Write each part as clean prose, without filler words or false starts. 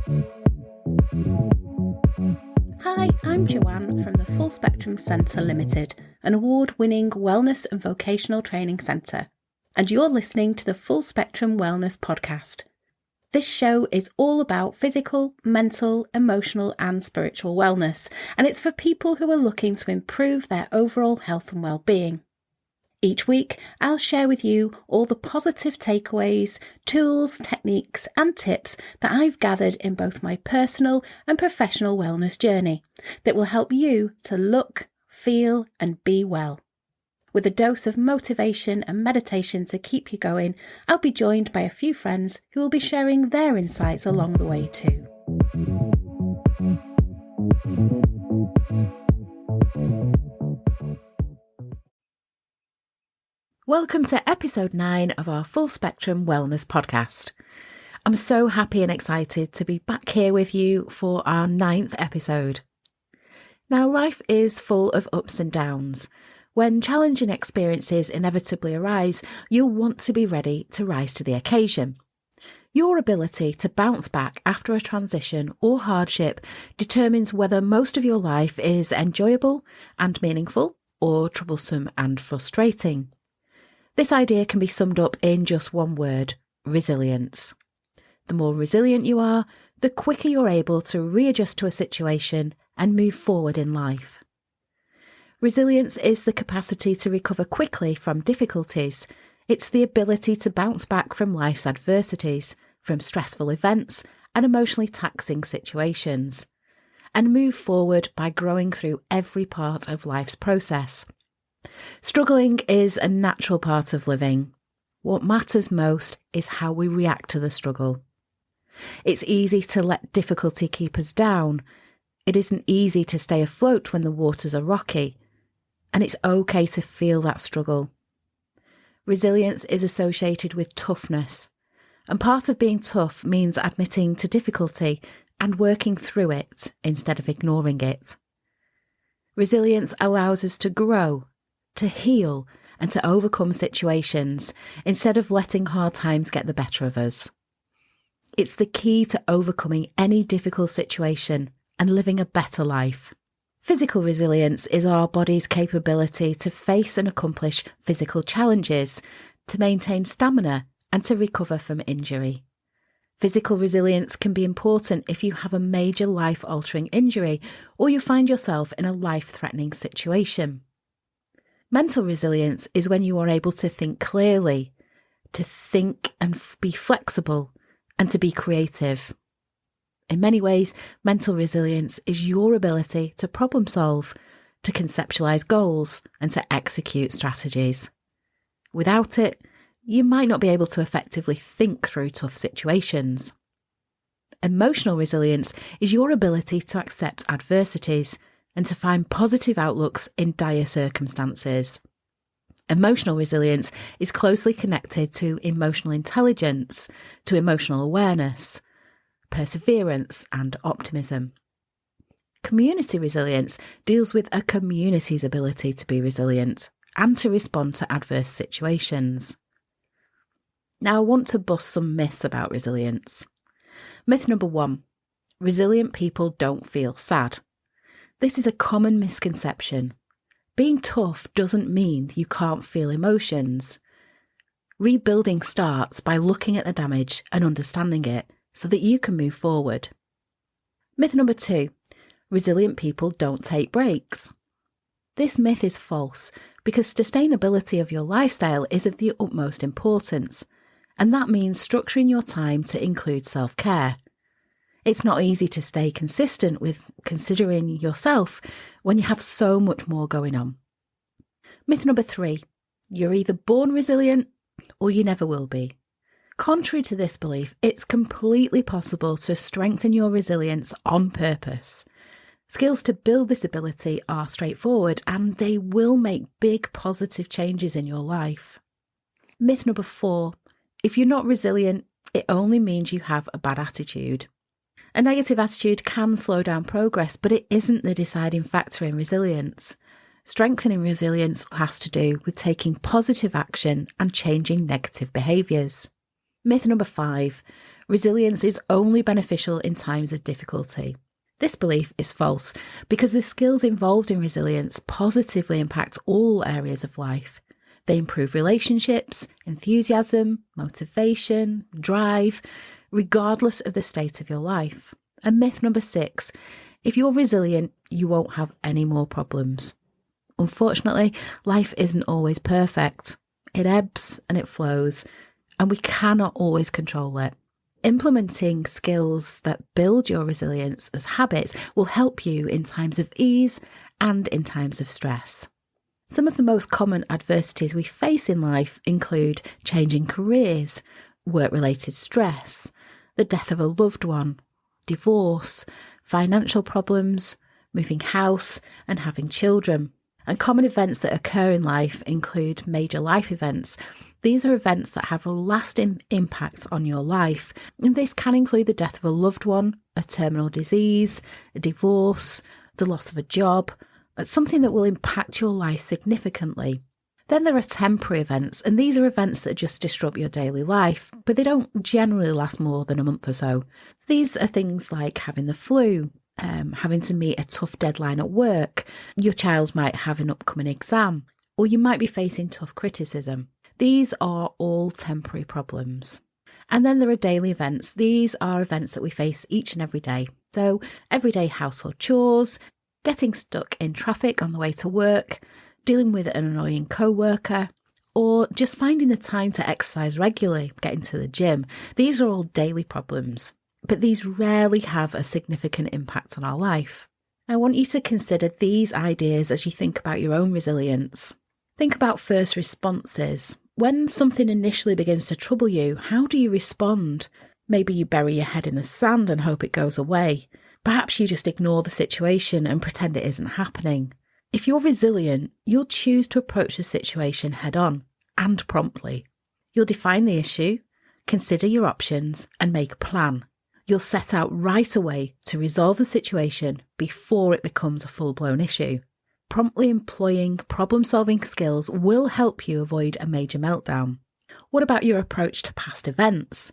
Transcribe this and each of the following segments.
Hi, I'm Joanne from the Full Spectrum Centre Limited, an award-winning wellness and vocational training centre, and you're listening to the Full Spectrum Wellness Podcast. This show is all about physical, mental, emotional and spiritual wellness, and it's for people who are looking to improve their overall health and well-being. Each week, I'll share with you all the positive takeaways, tools, techniques and tips that I've gathered in both my personal and professional wellness journey that will help you to look, feel and be well. With a dose of motivation and meditation to keep you going, I'll be joined by a few friends who will be sharing their insights along the way too. Welcome to episode 9 of our Full Spectrum Wellness Podcast. I'm so happy and excited to be back here with you for our 9th episode. Now, life is full of ups and downs. When challenging experiences inevitably arise, you'll want to be ready to rise to the occasion. Your ability to bounce back after a transition or hardship determines whether most of your life is enjoyable and meaningful or troublesome and frustrating. This idea can be summed up in just one word: resilience. The more resilient you are, the quicker you're able to readjust to a situation and move forward in life. Resilience is the capacity to recover quickly from difficulties. It's the ability to bounce back from life's adversities, from stressful events and emotionally taxing situations, and move forward by growing through every part of life's process. Struggling is a natural part of living. What matters most is how we react to the struggle. It's easy to let difficulty keep us down. It isn't easy to stay afloat when the waters are rocky. And it's okay to feel that struggle. Resilience is associated with toughness. And part of being tough means admitting to difficulty and working through it instead of ignoring it. Resilience allows us to grow, to heal and to overcome situations instead of letting hard times get the better of us. It's the key to overcoming any difficult situation and living a better life. Physical resilience is our body's capability to face and accomplish physical challenges, to maintain stamina and to recover from injury. Physical resilience can be important if you have a major life-altering injury or you find yourself in a life-threatening situation. Mental resilience is when you are able to think clearly, to think and be flexible, and to be creative. In many ways, mental resilience is your ability to problem solve, to conceptualise goals, and to execute strategies. Without it, you might not be able to effectively think through tough situations. Emotional resilience is your ability to accept adversities and to find positive outlooks in dire circumstances. Emotional resilience is closely connected to emotional intelligence, to emotional awareness, perseverance, and optimism. Community resilience deals with a community's ability to be resilient and to respond to adverse situations. Now, I want to bust some myths about resilience. Myth number 1: resilient people don't feel sad. This is a common misconception. Being tough doesn't mean you can't feel emotions. Rebuilding starts by looking at the damage and understanding it so that you can move forward. Myth number 2: resilient people don't take breaks. This myth is false because sustainability of your lifestyle is of the utmost importance, and that means structuring your time to include self-care. It's not easy to stay consistent with considering yourself when you have so much more going on. Myth number 3: you're either born resilient or you never will be. Contrary to this belief, it's completely possible to strengthen your resilience on purpose. Skills to build this ability are straightforward and they will make big positive changes in your life. Myth number 4: if you're not resilient, it only means you have a bad attitude. A negative attitude can slow down progress, but it isn't the deciding factor in resilience. Strengthening resilience has to do with taking positive action and changing negative behaviours. Myth number 5: Resilience is only beneficial in times of difficulty. This belief is false because the skills involved in resilience positively impact all areas of life. They improve relationships, enthusiasm, motivation, drive, regardless of the state of your life. And myth number 6, if you're resilient, you won't have any more problems. Unfortunately, life isn't always perfect. It ebbs and it flows, and we cannot always control it. Implementing skills that build your resilience as habits will help you in times of ease and in times of stress. Some of the most common adversities we face in life include changing careers, work-related stress, the death of a loved one, divorce, financial problems, moving house, and having children. And common events that occur in life include major life events. These are events that have a lasting impact on your life, and this can include the death of a loved one, a terminal disease, a divorce, the loss of a job, something that will impact your life significantly. Then there are temporary events, and these are events that just disrupt your daily life, but they don't generally last more than a month or so. These are things like having the flu, having to meet a tough deadline at work, your child might have an upcoming exam, or you might be facing tough criticism. These are all temporary problems. And then there are daily events. These are events that we face each and every day. So everyday household chores, getting stuck in traffic on the way to work, dealing with an annoying co-worker, or just finding the time to exercise regularly, getting to the gym. These are all daily problems. But these rarely have a significant impact on our life. I want you to consider these ideas as you think about your own resilience. Think about first responses. When something initially begins to trouble you, how do you respond? Maybe you bury your head in the sand and hope it goes away. Perhaps you just ignore the situation and pretend it isn't happening. If you're resilient, you'll choose to approach the situation head on and promptly. You'll define the issue, consider your options, and make a plan. You'll set out right away to resolve the situation before it becomes a full-blown issue. Promptly employing problem-solving skills will help you avoid a major meltdown. What about your approach to past events?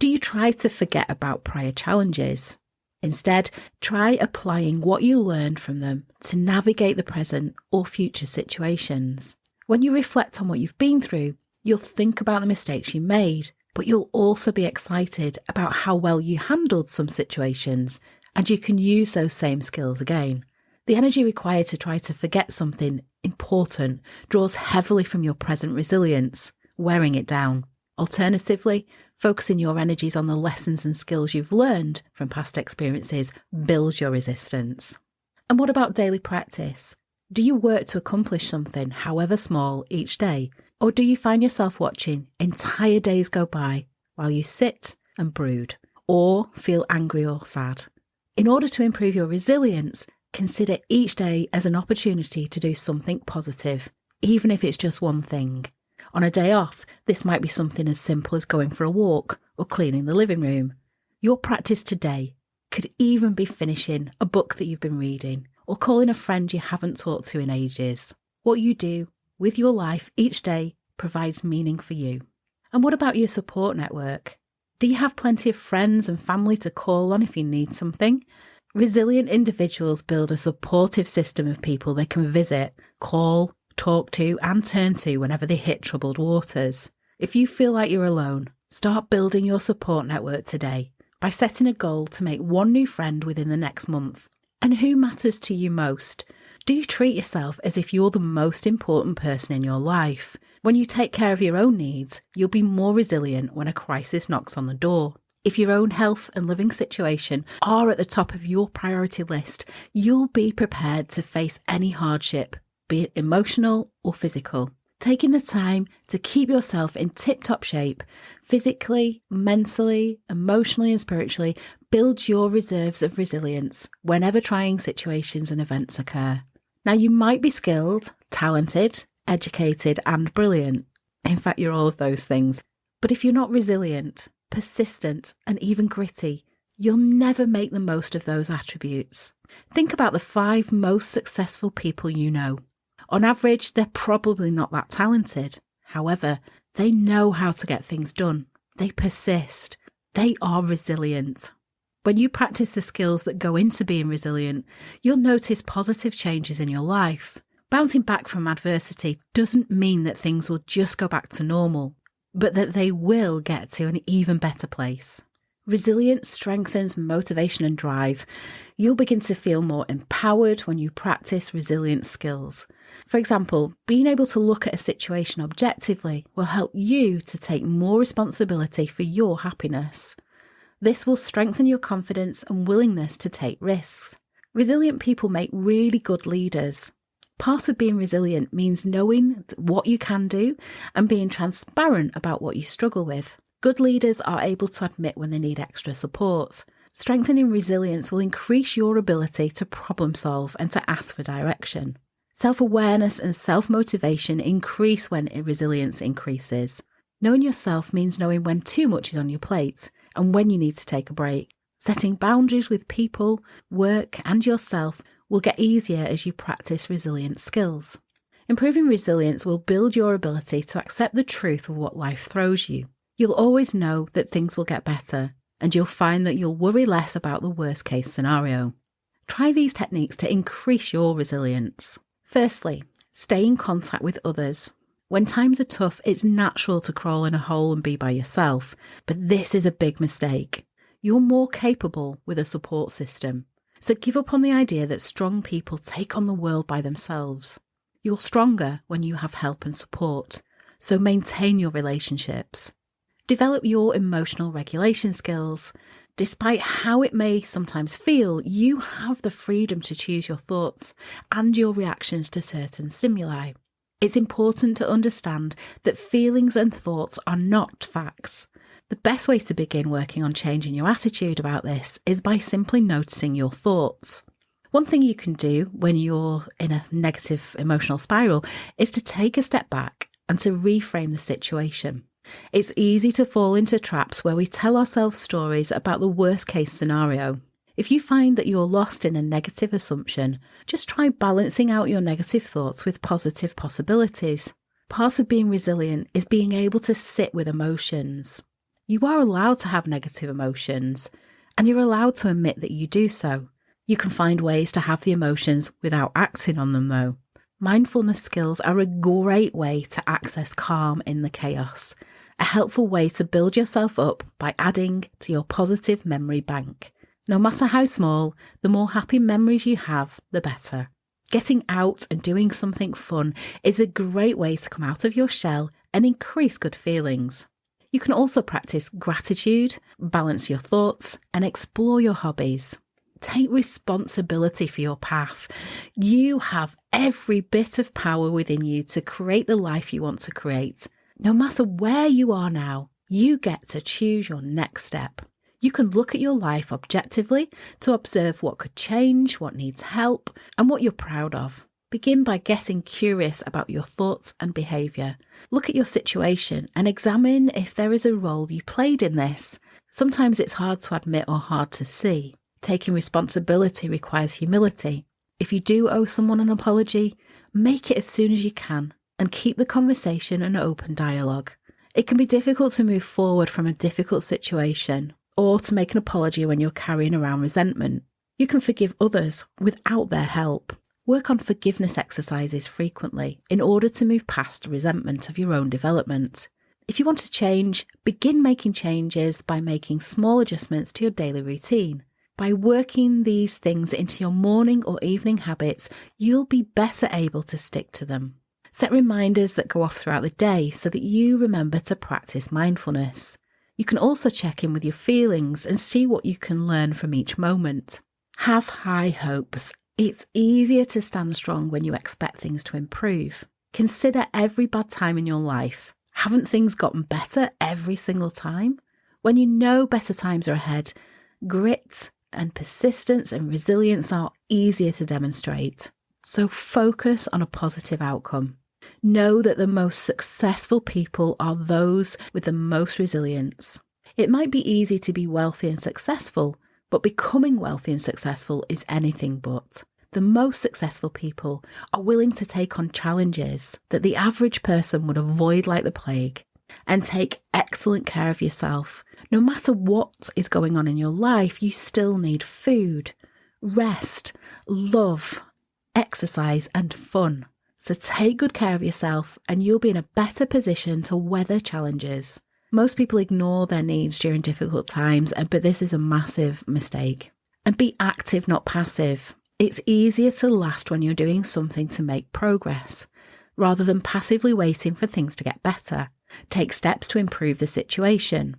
Do you try to forget about prior challenges? Instead, try applying what you learned from them to navigate the present or future situations. When you reflect on what you've been through, you'll think about the mistakes you made, but you'll also be excited about how well you handled some situations, and you can use those same skills again. The energy required to try to forget something important draws heavily from your present resilience, wearing it down. Alternatively, focusing your energies on the lessons and skills you've learned from past experiences builds your resistance. And what about daily practice? Do you work to accomplish something, however small, each day? Or do you find yourself watching entire days go by while you sit and brood or feel angry or sad? In order to improve your resilience, consider each day as an opportunity to do something positive, even if it's just one thing. On a day off, this might be something as simple as going for a walk or cleaning the living room. Your practice today could even be finishing a book that you've been reading or calling a friend you haven't talked to in ages. What you do with your life each day provides meaning for you. And what about your support network? Do you have plenty of friends and family to call on if you need something? Resilient individuals build a supportive system of people they can visit, call, talk to, and turn to whenever they hit troubled waters. If you feel like you're alone, start building your support network today by setting a goal to make one new friend within the next month. And who matters to you most? Do you treat yourself as if you're the most important person in your life? When you take care of your own needs, you'll be more resilient when a crisis knocks on the door. If your own health and living situation are at the top of your priority list, you'll be prepared to face any hardship, be it emotional or physical. Taking the time to keep yourself in tip-top shape, physically, mentally, emotionally and spiritually, builds your reserves of resilience whenever trying situations and events occur. Now, you might be skilled, talented, educated and brilliant. In fact, you're all of those things. But if you're not resilient, persistent and even gritty, you'll never make the most of those attributes. Think about the 5 most successful people you know. On average, they're probably not that talented. However, they know how to get things done. They persist. they are resilient. When you practice the skills that go into being resilient, you'll notice positive changes in your life. Bouncing back from adversity doesn't mean that things will just go back to normal, but that they will get to an even better place. Resilience strengthens motivation and drive. You'll begin to feel more empowered when you practice resilient skills. For example, being able to look at a situation objectively will help you to take more responsibility for your happiness. This will strengthen your confidence and willingness to take risks. Resilient people make really good leaders. Part of being resilient means knowing what you can do and being transparent about what you struggle with. Good leaders are able to admit when they need extra support. Strengthening resilience will increase your ability to problem solve and to ask for direction. Self-awareness and self-motivation increase when resilience increases. Knowing yourself means knowing when too much is on your plate and when you need to take a break. Setting boundaries with people, work, and yourself will get easier as you practice resilient skills. Improving resilience will build your ability to accept the truth of what life throws you. You'll always know that things will get better, and you'll find that you'll worry less about the worst case scenario. Try these techniques to increase your resilience. Firstly, stay in contact with others. When times are tough, it's natural to crawl in a hole and be by yourself, but this is a big mistake. You're more capable with a support system. So give up on the idea that strong people take on the world by themselves. You're stronger when you have help and support, so maintain your relationships. Develop your emotional regulation skills. Despite how it may sometimes feel, you have the freedom to choose your thoughts and your reactions to certain stimuli. It's important to understand that feelings and thoughts are not facts. The best way to begin working on changing your attitude about this is by simply noticing your thoughts. One thing you can do when you're in a negative emotional spiral is to take a step back and to reframe the situation. It's easy to fall into traps where we tell ourselves stories about the worst case scenario. If you find that you're lost in a negative assumption, just try balancing out your negative thoughts with positive possibilities. Part of being resilient is being able to sit with emotions. You are allowed to have negative emotions, and you're allowed to admit that you do so. You can find ways to have the emotions without acting on them though. Mindfulness skills are a great way to access calm in the chaos, a helpful way to build yourself up by adding to your positive memory bank. No matter how small, the more happy memories you have, the better. Getting out and doing something fun is a great way to come out of your shell and increase good feelings. You can also practice gratitude, balance your thoughts, and explore your hobbies. Take responsibility for your path. You have every bit of power within you to create the life you want to create. No matter where you are now, you get to choose your next step. You can look at your life objectively to observe what could change, what needs help, and what you're proud of. Begin by getting curious about your thoughts and behaviour. Look at your situation and examine if there is a role you played in this. Sometimes it's hard to admit or hard to see. Taking responsibility requires humility. If you do owe someone an apology, make it as soon as you can and keep the conversation an open dialogue. It can be difficult to move forward from a difficult situation or to make an apology when you're carrying around resentment. You can forgive others without their help. Work on forgiveness exercises frequently in order to move past resentment of your own development. If you want to change, begin making changes by making small adjustments to your daily routine. By working these things into your morning or evening habits, you'll be better able to stick to them. Set reminders that go off throughout the day so that you remember to practice mindfulness. You can also check in with your feelings and see what you can learn from each moment. Have high hopes. It's easier to stand strong when you expect things to improve. Consider every bad time in your life. Haven't things gotten better every single time? When you know better times are ahead, grit and persistence and resilience are easier to demonstrate. So focus on a positive outcome. Know that the most successful people are those with the most resilience. It might be easy to be wealthy and successful, but becoming wealthy and successful is anything but. The most successful people are willing to take on challenges that the average person would avoid like the plague. And take excellent care of yourself. No matter what is going on in your life, you still need food, rest, love, exercise, and fun. So take good care of yourself and you'll be in a better position to weather challenges. Most people ignore their needs during difficult times, but this is a massive mistake. And be active, not passive. It's easier to last when you're doing something to make progress, rather than passively waiting for things to get better. Take steps to improve the situation.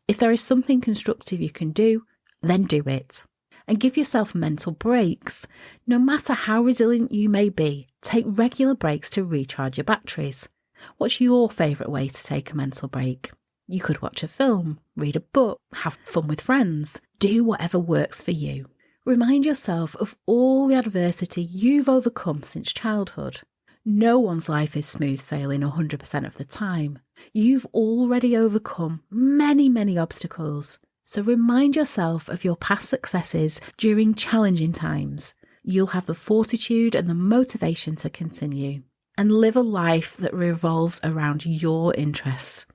If there is something constructive you can do, then do it. And give yourself mental breaks. No matter how resilient you may be, take regular breaks to recharge your batteries. What's your favourite way to take a mental break? You could watch a film, read a book, have fun with friends. Do whatever works for you. Remind yourself of all the adversity you've overcome since childhood. No one's life is smooth sailing 100% of the time. You've already overcome many, many obstacles. So remind yourself of your past successes during challenging times. You'll have the fortitude and the motivation to continue and live a life that revolves around your interests.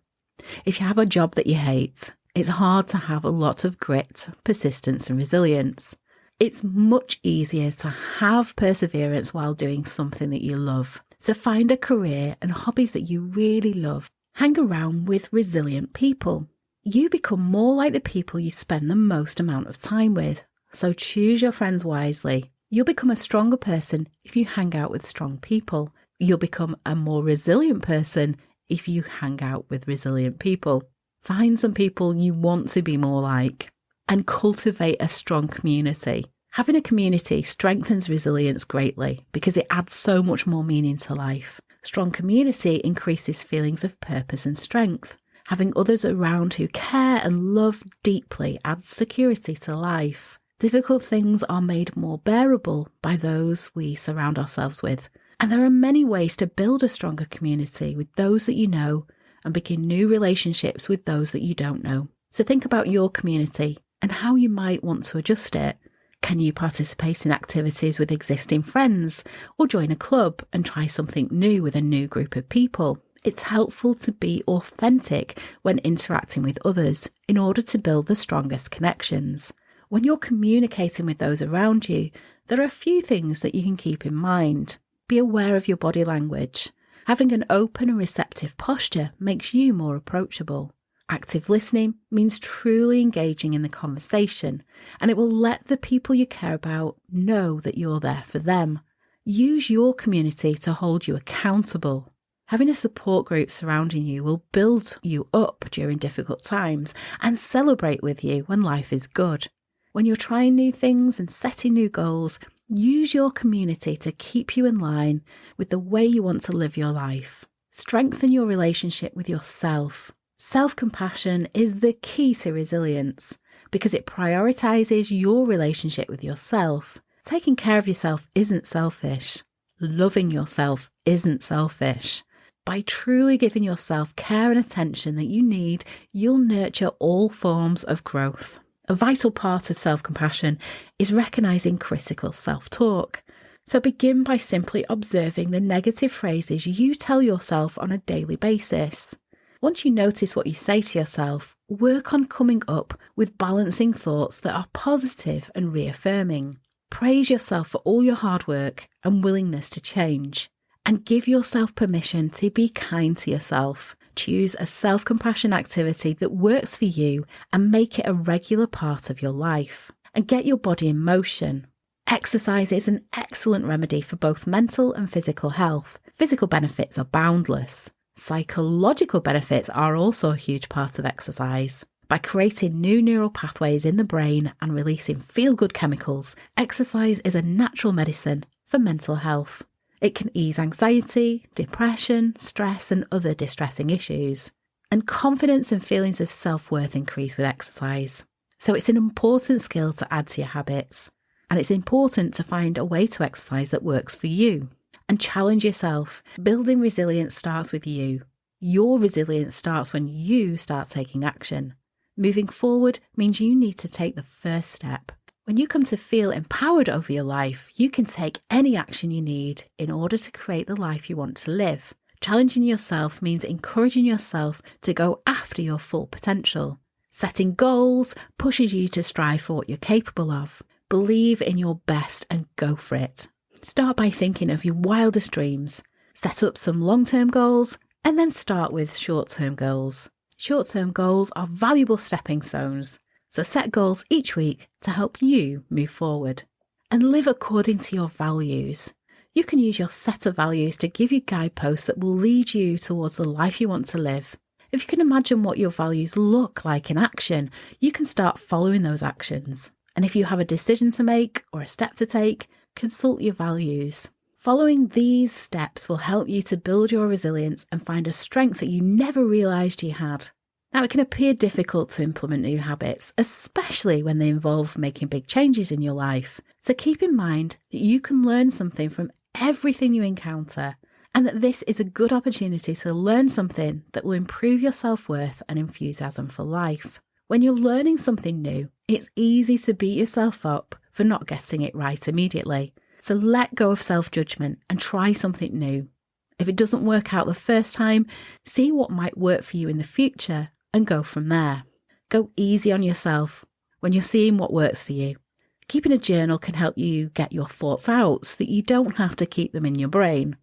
If you have a job that you hate, it's hard to have a lot of grit, persistence and resilience. It's much easier to have perseverance while doing something that you love. So find a career and hobbies that you really love. Hang around with resilient people. You become more like the people you spend the most amount of time with. So choose your friends wisely. You'll become a stronger person if you hang out with strong people. You'll become a more resilient person if you hang out with resilient people. Find some people you want to be more like and cultivate a strong community. Having a community strengthens resilience greatly because it adds so much more meaning to life. Strong community increases feelings of purpose and strength. Having others around who care and love deeply adds security to life. Difficult things are made more bearable by those we surround ourselves with. And there are many ways to build a stronger community with those that you know and begin new relationships with those that you don't know. So think about your community and how you might want to adjust it. Can you participate in activities with existing friends or join a club and try something new with a new group of people? It's helpful to be authentic when interacting with others in order to build the strongest connections. When you're communicating with those around you, there are a few things that you can keep in mind. Be aware of your body language. Having an open and receptive posture makes you more approachable. Active listening means truly engaging in the conversation, and it will let the people you care about know that you're there for them. Use your community to hold you accountable. Having a support group surrounding you will build you up during difficult times and celebrate with you when life is good. When you're trying new things and setting new goals, use your community to keep you in line with the way you want to live your life. Strengthen your relationship with yourself. Self-compassion is the key to resilience because it prioritizes your relationship with yourself. Taking care of yourself isn't selfish. Loving yourself isn't selfish. By truly giving yourself care and attention that you need, you'll nurture all forms of growth. A vital part of self-compassion is recognizing critical self-talk. So begin by simply observing the negative phrases you tell yourself on a daily basis. Once you notice what you say to yourself, work on coming up with balancing thoughts that are positive and reaffirming. Praise yourself for all your hard work and willingness to change. And give yourself permission to be kind to yourself. Choose a self-compassion activity that works for you and make it a regular part of your life. And get your body in motion. Exercise is an excellent remedy for both mental and physical health. Physical benefits are boundless. Psychological benefits are also a huge part of exercise. By creating new neural pathways in the brain and releasing feel-good chemicals, exercise is a natural medicine for mental health. It can ease anxiety, depression, stress, and other distressing issues. And confidence and feelings of self-worth increase with exercise. So it's an important skill to add to your habits. And it's important to find a way to exercise that works for you. And challenge yourself. Building resilience starts with you. Your resilience starts when you start taking action. Moving forward means you need to take the first step. When you come to feel empowered over your life, you can take any action you need in order to create the life you want to live. Challenging yourself means encouraging yourself to go after your full potential. Setting goals pushes you to strive for what you're capable of. Believe in your best and go for it. Start by thinking of your wildest dreams. Set up some long-term goals and then start with short-term goals. Short-term goals are valuable stepping stones. So set goals each week to help you move forward. And live according to your values. You can use your set of values to give you guideposts that will lead you towards the life you want to live. If you can imagine what your values look like in action, you can start following those actions. And if you have a decision to make or a step to take, consult your values. Following these steps will help you to build your resilience and find a strength that you never realised you had. Now, it can appear difficult to implement new habits, especially when they involve making big changes in your life. So keep in mind that you can learn something from everything you encounter, and that this is a good opportunity to learn something that will improve your self-worth and enthusiasm for life. When you're learning something new, it's easy to beat yourself up for not getting it right immediately. So let go of self-judgment and try something new. If it doesn't work out the first time, see what might work for you in the future and go from there. Go easy on yourself when you're seeing what works for you. Keeping a journal can help you get your thoughts out so that you don't have to keep them in your brain.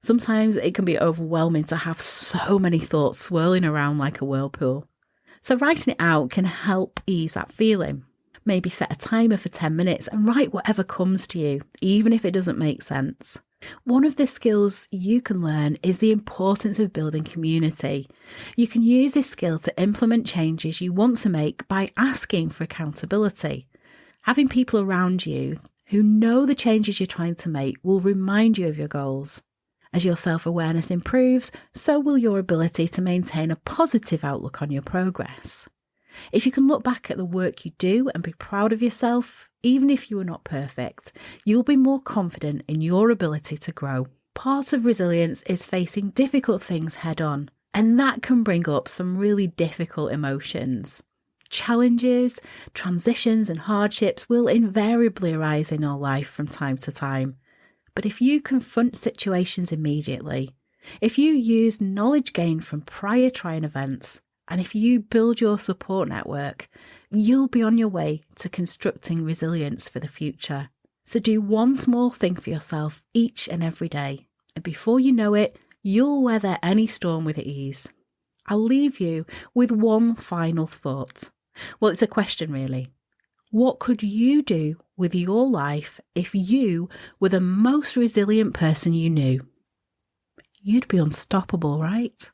Sometimes it can be overwhelming to have so many thoughts swirling around like a whirlpool. So writing it out can help ease that feeling. Maybe set a timer for 10 minutes and write whatever comes to you, even if it doesn't make sense. One of the skills you can learn is the importance of building community. You can use this skill to implement changes you want to make by asking for accountability. Having people around you who know the changes you're trying to make will remind you of your goals. As your self-awareness improves, so will your ability to maintain a positive outlook on your progress. If you can look back at the work you do and be proud of yourself, even if you are not perfect, you'll be more confident in your ability to grow. Part of resilience is facing difficult things head on, and that can bring up some really difficult emotions. Challenges, transitions, and hardships will invariably arise in our life from time to time. But if you confront situations immediately, if you use knowledge gained from prior trying events, and if you build your support network, you'll be on your way to constructing resilience for the future. So do one small thing for yourself each and every day. And before you know it, you'll weather any storm with ease. I'll leave you with one final thought. Well, it's a question really. What could you do with your life if you were the most resilient person you knew? You'd be unstoppable, right?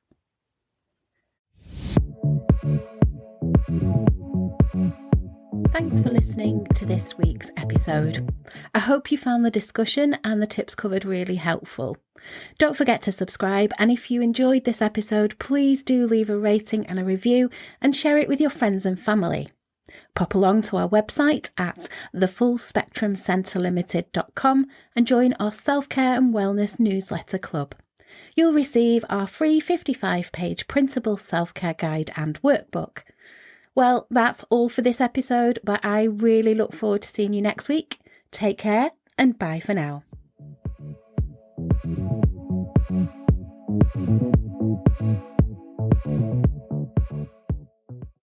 Thanks for listening to this week's episode. I hope you found the discussion and the tips covered really helpful. Don't forget to subscribe, and if you enjoyed this episode, please do leave a rating and a review and share it with your friends and family. Pop along to our website at thefullspectrumcentrelimited.com and join our self-care and wellness newsletter club. You'll receive our free 55-page printable self-care guide and workbook. Well, that's all for this episode, but I really look forward to seeing you next week. Take care and bye for now.